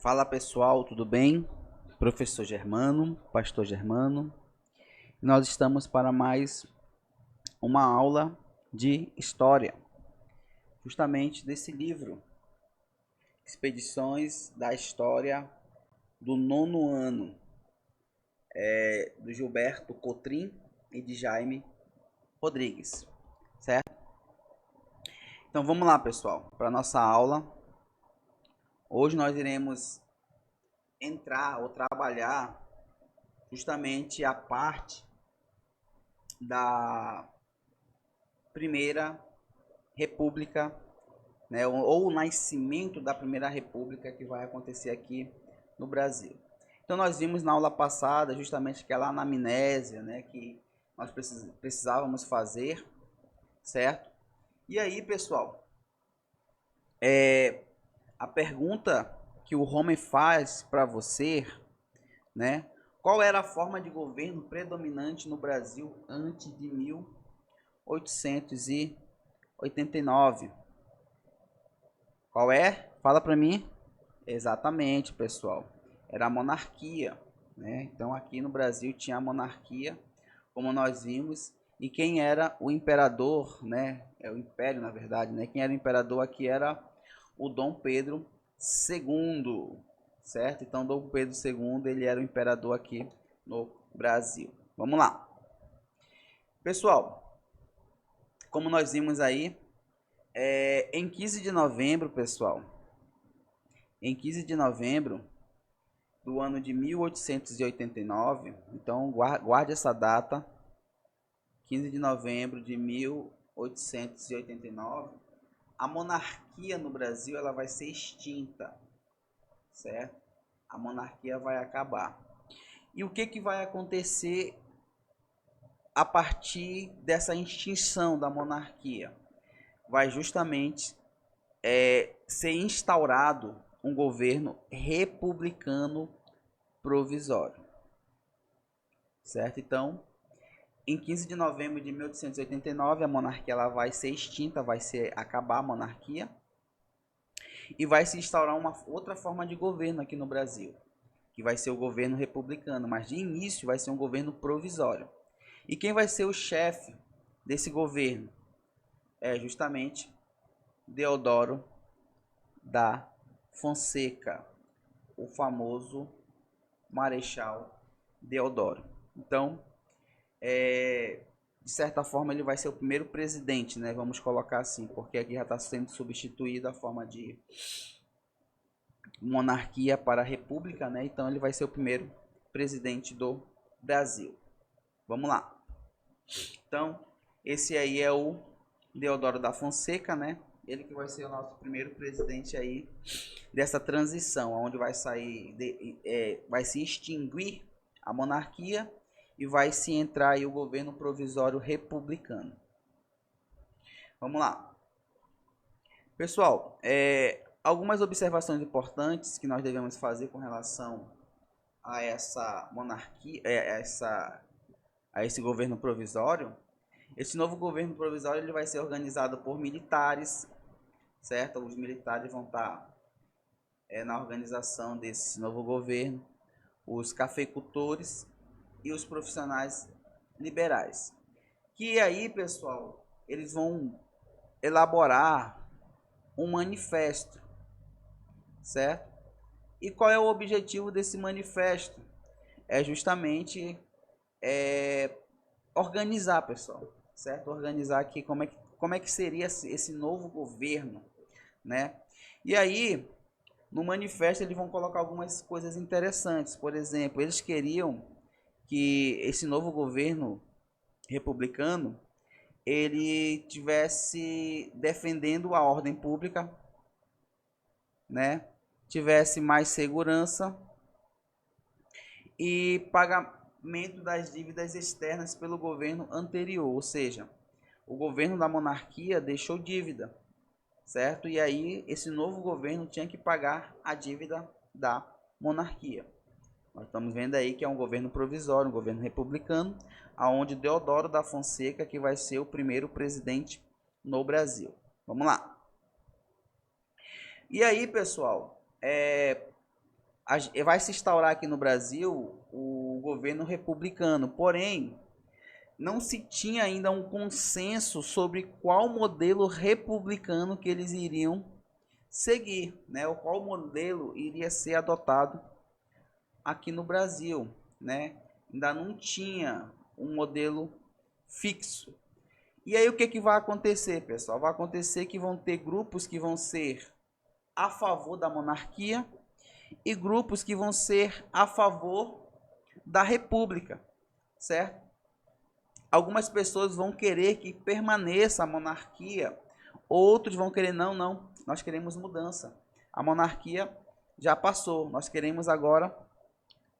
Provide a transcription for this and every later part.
Fala pessoal, tudo bem? Professor Germano, Pastor Germano. Nós estamos para mais uma aula de história, justamente desse livro, Expedições da História do Nono Ano, do Gilberto Cotrim e de Jaime Rodrigues, certo? Então vamos lá pessoal, para a nossa aula. Hoje nós iremos entrar ou trabalhar justamente a parte da Primeira República, né, ou o nascimento da Primeira República que vai acontecer aqui no Brasil. Então nós vimos na aula passada justamente aquela anamnésia, né, que nós precisávamos fazer, certo? E aí, pessoal, a pergunta que o Homer faz para você, né, qual era a forma de governo predominante no Brasil antes de 1889? Qual é? Fala para mim. Exatamente, pessoal. Era a monarquia, né? Então aqui no Brasil tinha a monarquia, como nós vimos, e quem era o imperador, né? É o império, na verdade, né? Quem era o imperador aqui era o Dom Pedro II, certo? Então Dom Pedro II, ele era o imperador aqui no Brasil. Vamos lá. Pessoal, como nós vimos aí, em 15 de novembro, pessoal, em 15 de novembro do ano de 1889, então guarde essa data, 15 de novembro de 1889, a monarquia no Brasil ela vai ser extinta, certo? A monarquia vai acabar. E o que vai acontecer a partir dessa extinção da monarquia? Vai justamente ser instaurado um governo republicano provisório, certo? Então, em 15 de novembro de 1889, a monarquia ela vai ser extinta, acabar a monarquia e vai se instaurar uma outra forma de governo aqui no Brasil, que vai ser o governo republicano, mas de início vai ser um governo provisório. E quem vai ser o chefe desse governo? É justamente Deodoro da Fonseca, o famoso Marechal Deodoro. Então, de certa forma, ele vai ser o primeiro presidente, né? Vamos colocar assim, porque aqui já está sendo substituída a forma de monarquia para a república, né? Então, ele vai ser o primeiro presidente do Brasil. Vamos lá. Então, esse aí é o Deodoro da Fonseca, né? Ele que vai ser o nosso primeiro presidente aí dessa transição, onde vai sair, vai se extinguir a monarquia e vai se entrar aí o governo provisório republicano. Vamos lá. Pessoal, algumas observações importantes que nós devemos fazer com relação a essa monarquia, a esse governo provisório. Esse novo governo provisório ele vai ser organizado por militares, certo? Os militares vão estar na organização desse novo governo, os cafeicultores e os profissionais liberais. Que aí, pessoal, eles vão elaborar um manifesto, certo? E qual é o objetivo desse manifesto? É justamente organizar, pessoal, certo? Organizar aqui como é que seria esse novo governo, né? E aí, no manifesto eles vão colocar algumas coisas interessantes. Por exemplo, eles queriam que esse novo governo republicano ele tivesse defendendo a ordem pública, né? Tivesse mais segurança e pagamento das dívidas externas pelo governo anterior, ou seja, o governo da monarquia deixou dívida, certo? E aí esse novo governo tinha que pagar a dívida da monarquia. Nós estamos vendo aí que é um governo provisório, um governo republicano, aonde Deodoro da Fonseca que vai ser o primeiro presidente no Brasil. Vamos lá. E aí, pessoal, vai se instaurar aqui no Brasil o governo republicano, porém não se tinha ainda um consenso sobre qual modelo republicano que eles iriam seguir, né? O qual modelo iria ser adotado aqui no Brasil, né? Ainda não tinha um modelo fixo. E aí o que vai acontecer, pessoal? Vai acontecer que vão ter grupos que vão ser a favor da monarquia e grupos que vão ser a favor da república, certo? Algumas pessoas vão querer que permaneça a monarquia, outros vão querer, não, nós queremos mudança. A monarquia já passou, nós queremos agora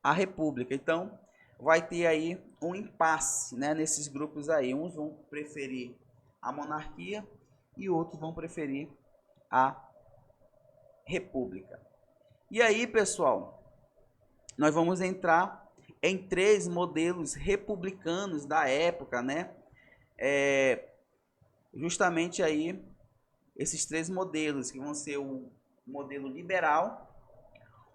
a república. Então, vai ter aí um impasse, né, nesses grupos aí. Uns vão preferir a monarquia e outros vão preferir a república. E aí, pessoal, nós vamos entrar em 3 modelos republicanos da época, né? Justamente aí esses 3 modelos que vão ser o modelo liberal,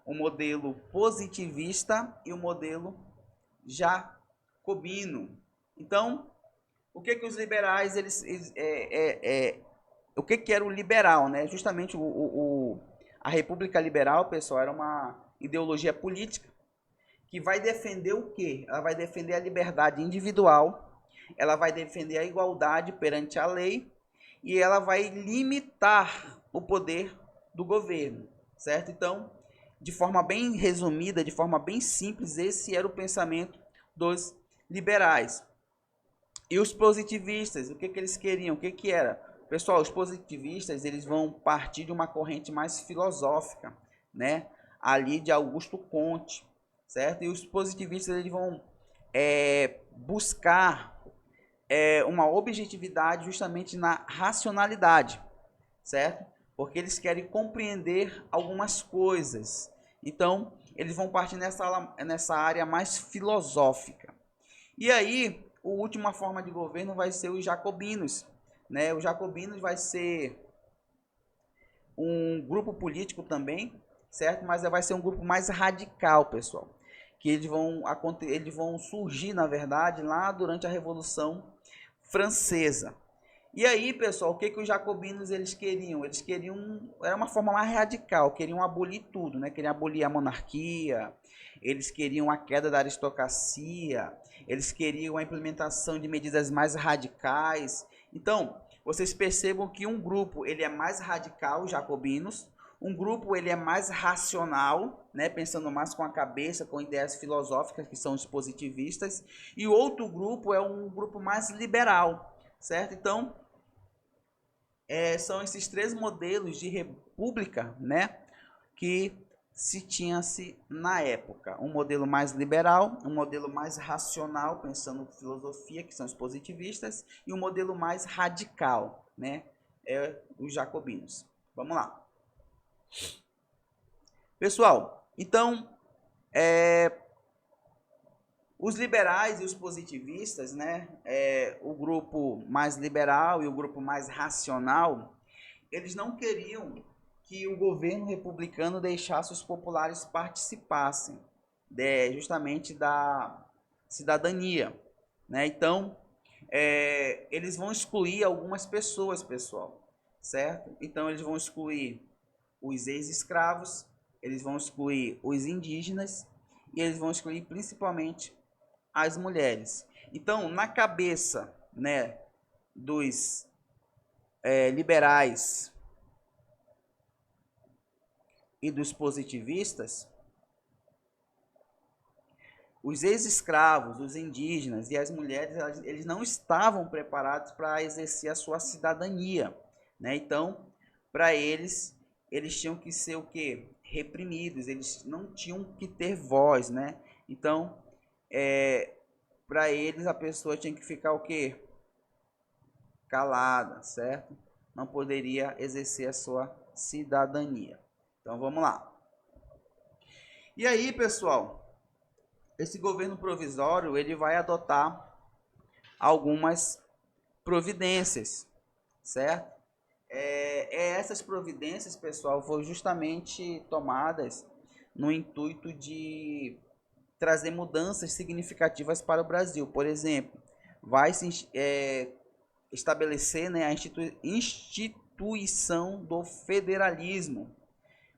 o modelo positivista e o modelo jacobino. Então, o que os liberais o que era o liberal, né? Justamente a República Liberal, pessoal, era uma ideologia política que vai defender o quê? Ela vai defender a liberdade individual, ela vai defender a igualdade perante a lei e ela vai limitar o poder do governo, certo? Então, de forma bem resumida, de forma bem simples, esse era o pensamento dos liberais. E os positivistas, o que eles queriam? O que era? Pessoal, os positivistas, eles vão partir de uma corrente mais filosófica, né? Ali de Augusto Comte, certo? E os positivistas, eles vão buscar uma objetividade justamente na racionalidade, certo? Porque eles querem compreender algumas coisas. Então, eles vão partir nessa área mais filosófica. E aí, a última forma de governo vai ser os jacobinos, né? Os jacobinos vai ser um grupo político também, certo? Mas vai ser um grupo mais radical, pessoal. Que eles vão surgir, na verdade, lá durante a Revolução Francesa. E aí, pessoal, o que os jacobinos eles queriam? Eles queriam, era uma forma mais radical, queriam abolir tudo, né? Queriam abolir a monarquia, eles queriam a queda da aristocracia, eles queriam a implementação de medidas mais radicais. Então, vocês percebam que um grupo ele é mais radical, os jacobinos, um grupo ele é mais racional, né, pensando mais com a cabeça, com ideias filosóficas, que são os positivistas, e o outro grupo é um grupo mais liberal, certo? Então, são esses 3 modelos de república, né, que se tinha-se na época. Um modelo mais liberal, um modelo mais racional, pensando em filosofia, que são os positivistas, e um modelo mais radical, né, os jacobinos. Vamos lá. Pessoal, então, os liberais e os positivistas, né, o grupo mais liberal e o grupo mais racional, eles não queriam que o governo republicano deixasse os populares participassem justamente da cidadania, né? Então, eles vão excluir algumas pessoas, pessoal, certo? Então, eles vão excluir os ex-escravos, eles vão excluir os indígenas e eles vão excluir principalmente as mulheres. Então, na cabeça, né, dos liberais e dos positivistas, os ex-escravos, os indígenas e as mulheres, eles não estavam preparados para exercer a sua cidadania, né? Então, para eles tinham que ser o quê? Reprimidos, eles não tinham que ter voz, né? Então, para eles a pessoa tinha que ficar o quê? Calada, certo? Não poderia exercer a sua cidadania. Então, vamos lá. E aí, pessoal, esse governo provisório ele vai adotar algumas providências, certo? Essas providências, pessoal, foram justamente tomadas no intuito de trazer mudanças significativas para o Brasil. Por exemplo, vai se estabelecer, né, a instituição do federalismo,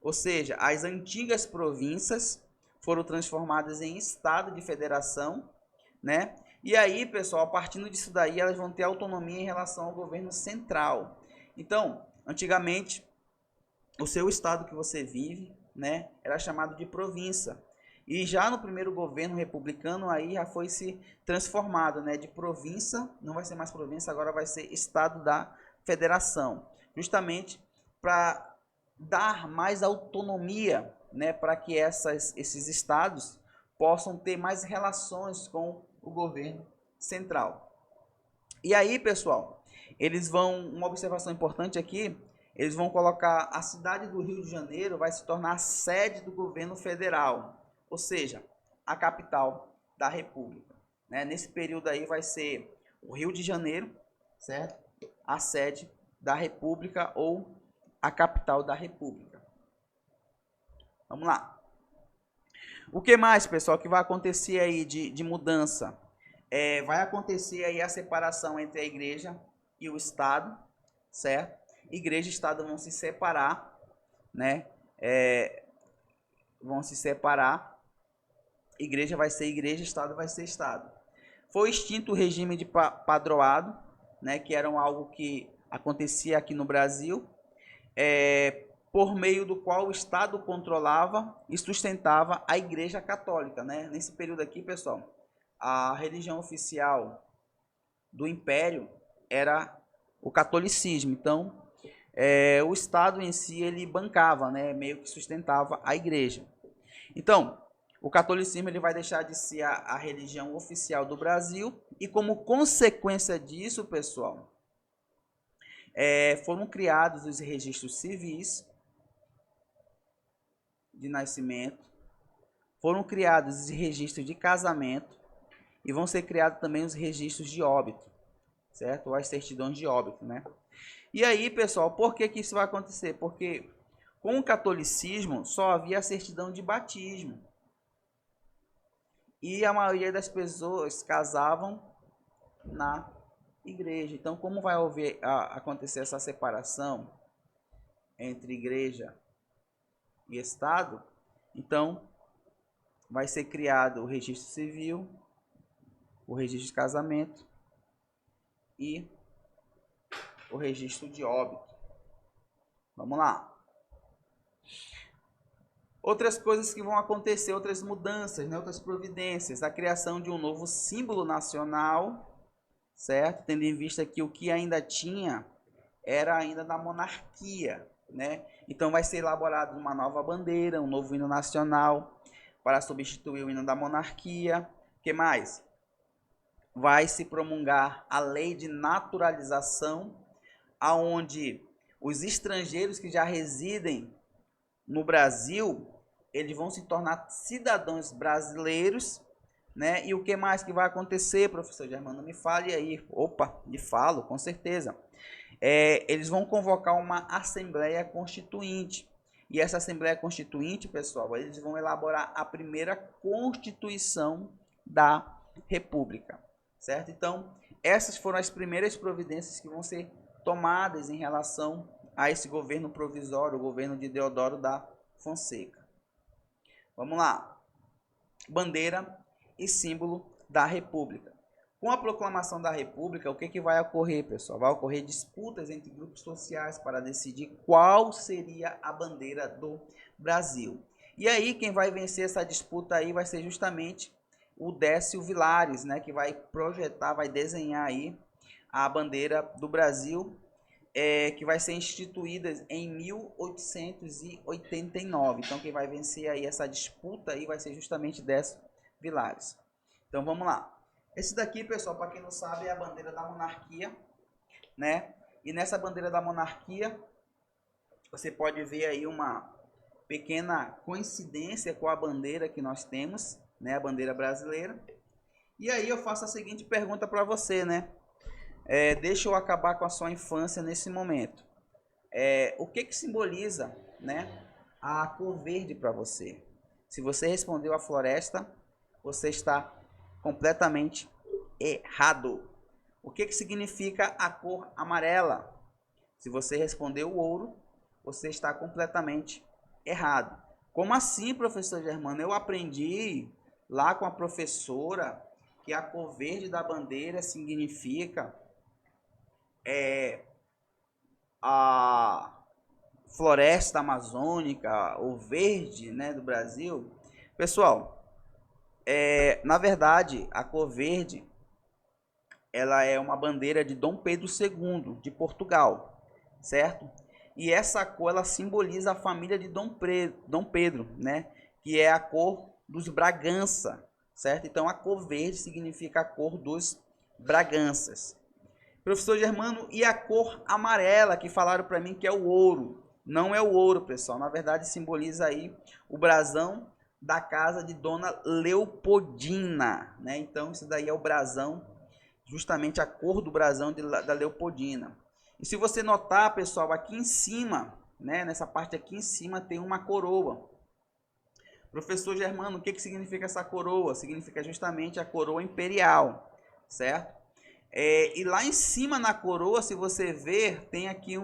ou seja, as antigas províncias foram transformadas em estado de federação, né? E aí, pessoal, partindo disso daí, elas vão ter autonomia em relação ao governo central. Então, antigamente, o seu estado que você vive, né, era chamado de província. E já no primeiro governo republicano aí já foi se transformado, né, de província, não vai ser mais província, agora vai ser estado da federação, justamente para dar mais autonomia, né, para que esses estados possam ter mais relações com o governo central. E aí, pessoal, eles vão, uma observação importante aqui, eles vão colocar a cidade do Rio de Janeiro vai se tornar a sede do governo federal, ou seja, a capital da República, né? Nesse período aí vai ser o Rio de Janeiro, certo? A sede da República ou a capital da República. Vamos lá. O que mais, pessoal, que vai acontecer aí de mudança? Vai acontecer aí a separação entre a igreja e o Estado, certo? Igreja e Estado vão se separar, né? Vão se separar. Igreja vai ser igreja, Estado vai ser Estado. Foi extinto o regime de padroado, né? Que era algo que acontecia aqui no Brasil, por meio do qual o Estado controlava e sustentava a Igreja Católica, né? Nesse período aqui, pessoal, a religião oficial do Império era o catolicismo. Então, o Estado em si ele bancava, né? Meio que sustentava a Igreja. Então, o catolicismo ele vai deixar de ser a religião oficial do Brasil e, como consequência disso, pessoal, foram criados os registros civis de nascimento, foram criados os registros de casamento e vão ser criados também os registros de óbito, certo? Ou as certidões de óbito, né? E aí, pessoal, por que isso vai acontecer? Porque com o catolicismo só havia a certidão de batismo. E a maioria das pessoas casavam na igreja. Então, como vai acontecer essa separação entre igreja e Estado? Então, vai ser criado o registro civil, o registro de casamento e o registro de óbito. Vamos lá. Outras coisas que vão acontecer, outras mudanças, né? Outras providências. A criação de um novo símbolo nacional, certo? Tendo em vista que o que ainda tinha era ainda da monarquia, né? Então vai ser elaborada uma nova bandeira, um novo hino nacional para substituir o hino da monarquia. O que mais? Vai se promulgar a lei de naturalização, aonde os estrangeiros que já residem no Brasil, eles vão se tornar cidadãos brasileiros, né? E o que mais que vai acontecer, professor Germano? Me fale aí. Opa, me falo, com certeza. Eles vão convocar uma Assembleia Constituinte. E essa Assembleia Constituinte, pessoal, eles vão elaborar a primeira Constituição da República, certo? Então, essas foram as primeiras providências que vão ser tomadas em relação a esse governo provisório, o governo de Deodoro da Fonseca. Vamos lá. Bandeira e símbolo da República. Com a proclamação da República, o que vai ocorrer, pessoal? Vai ocorrer disputas entre grupos sociais para decidir qual seria a bandeira do Brasil. E aí, quem vai vencer essa disputa aí vai ser justamente o Décio Vilares, né? Que vai projetar, vai desenhar aí a bandeira do Brasil, que vai ser instituída em 1889. Então, quem vai vencer aí essa disputa aí vai ser justamente Décio Vilares. Então, vamos lá. Esse daqui, pessoal, para quem não sabe, é a bandeira da monarquia, né? E nessa bandeira da monarquia, você pode ver aí uma pequena coincidência com a bandeira que nós temos, né? A bandeira brasileira. E aí eu faço a seguinte pergunta para você, né? Deixa eu acabar com a sua infância nesse momento. O que simboliza, né, a cor verde para você? Se você respondeu a floresta, você está completamente errado. O que que significa a cor amarela? Se você respondeu o ouro, você está completamente errado. Como assim, professor Germano? Eu aprendi lá com a professora que a cor verde da bandeira significa a floresta amazônica, o verde, né, do Brasil. Pessoal, na verdade, a cor verde ela é uma bandeira de Dom Pedro II, de Portugal, certo? E essa cor ela simboliza a família de Dom Pedro, né? Que é a cor dos Bragança, certo? Então a cor verde significa a cor dos Braganças. Professor Germano, e a cor amarela que falaram para mim que é o ouro? Não é o ouro, pessoal. Na verdade simboliza aí o brasão da casa de Dona Leopoldina, né? Então isso daí é o brasão, justamente a cor do brasão da Leopoldina. E se você notar, pessoal, aqui em cima, né, nessa parte aqui em cima tem uma coroa. Professor Germano, o que que significa essa coroa? Significa justamente a coroa imperial, certo? E lá em cima na coroa, se você ver, tem aqui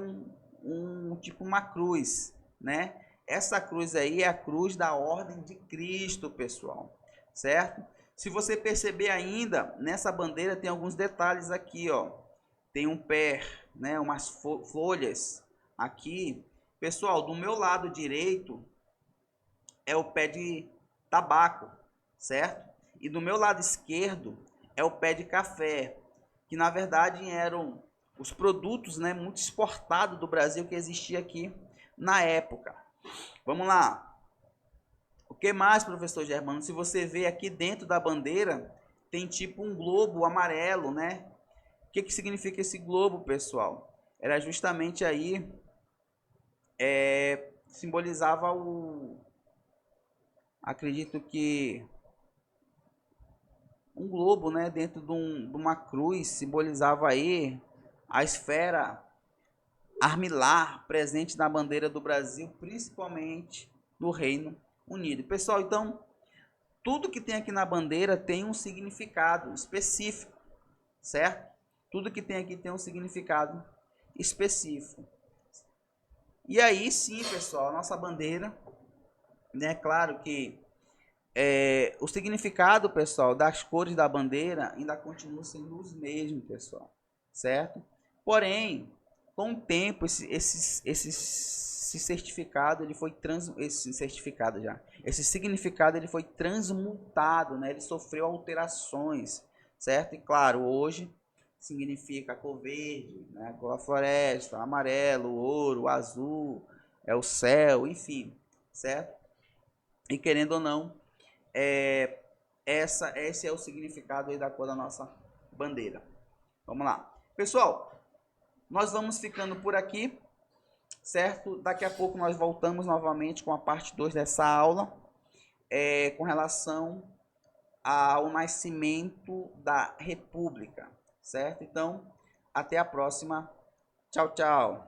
tipo uma cruz, né? Essa cruz aí é a cruz da Ordem de Cristo, pessoal, certo? Se você perceber ainda, nessa bandeira tem alguns detalhes aqui, ó. Tem um pé, né? Umas folhas aqui. Pessoal, do meu lado direito é o pé de tabaco, certo? E do meu lado esquerdo é o pé de café, que na verdade eram os produtos, né, muito exportados do Brasil que existia aqui na época. Vamos lá. O que mais, professor Germano? Se você vê aqui dentro da bandeira, tem tipo um globo amarelo, né? O que que significa esse globo, pessoal? Era justamente aí, simbolizava acredito que um globo, né, dentro de uma cruz, simbolizava aí a esfera armilar presente na bandeira do Brasil, principalmente no Reino Unido. Pessoal, então, tudo que tem aqui na bandeira tem um significado específico, certo? Tudo que tem aqui tem um significado específico. E aí sim, pessoal, a nossa bandeira, né, claro que o significado, pessoal, das cores da bandeira ainda continua sendo os mesmos, pessoal, certo? Porém, com o tempo, esse certificado ele foi esse significado ele foi transmutado, né? Ele sofreu alterações, certo? E claro, hoje significa a cor verde, né? A cor da floresta, amarelo, ouro, azul, é o céu, enfim, certo? E querendo ou não, esse é o significado aí da cor da nossa bandeira. Vamos lá. Pessoal, nós vamos ficando por aqui, certo? Daqui a pouco nós voltamos novamente com a parte 2 dessa aula, com relação ao nascimento da República, certo? Então, até a próxima. Tchau, tchau.